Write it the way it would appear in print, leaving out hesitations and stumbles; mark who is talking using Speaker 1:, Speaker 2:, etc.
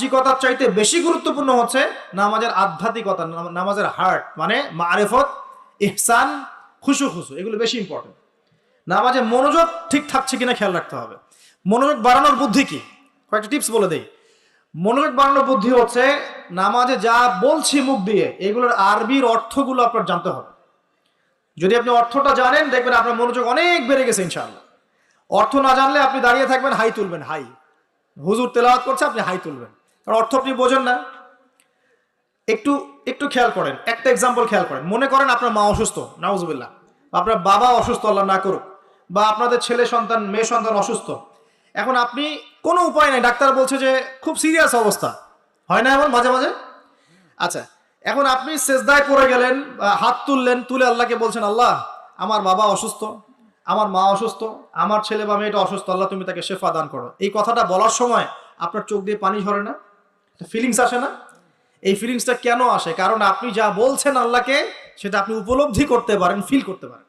Speaker 1: বাহ্যিকতার চাইতে বেশি গুরুত্বপূর্ণ হচ্ছে নামাজের আধ্যাত্মিকতা, নামাজের হার্ট, মানে মারেফত, ইহসান, খুশু, এগুলো বেশি ইম্পর্টেন্ট। নামাজে মনোযোগ ঠিক থাকছে কিনা খেয়াল রাখতে হবে। মনোযোগ বাড়ানোর বুদ্ধি কি, কয়েকটা টিপস বলে দেই। মনোযোগ বাড়ানোর বুদ্ধি হচ্ছে নামাজে যা বলছি মুখ দিয়ে এগুলোর আরবির অর্থগুলো আপনার জানতে হবে। যদি আপনি অর্থটা জানেন দেখবেন আপনার মনোযোগ অনেক বেড়ে গেছে ইনশাআল্লাহ। অর্থ না জানলে আপনি দাঁড়িয়ে থাকবেন, হাই তুলবেন, হাই, হুজুর তেলাওয়াত করছে আপনি হাই তুলবেন, কারণ অর্থ আপনি বোঝেন না। একটু একটু খেয়াল করেন, একটা এক্সাম্পল খেয়াল করেন। মনে করেন আপনার মা অসুস্থ, নাউজুবিল্লাহ, আপনার বাবা অসুস্থ, আল্লাহ না করুক, বা আপনাদের ছেলে সন্তান, মেয়ে সন্তান অসুস্থ। এখন আপনি কোনো উপায় নাই, ডাক্তার বলছে যে খুব সিরিয়াস অবস্থা, হয় না এমন মাঝে মাঝে? আচ্ছা, এখন আপনি সেজদায় পড়ে গেলেন, হাত তুললেন, তুলে আল্লাহকে বলছেন, আল্লাহ আমার বাবা অসুস্থ, আমার মা অসুস্থ, আমার ছেলে বা মেয়েটা অসুস্থ, আল্লাহ তুমি তাকে শেফা দান করো। এই কথাটা বলার সময় আপনার চোখ দিয়ে পানি ঝরে না? ফিলিংস আসে না? এই ফিলিংসটা কেন আসে? কারণ আপনি যা বলছেন আল্লাহকে সেটা আপনি উপলব্ধি করতে পারেন, ফিল করতে পারেন।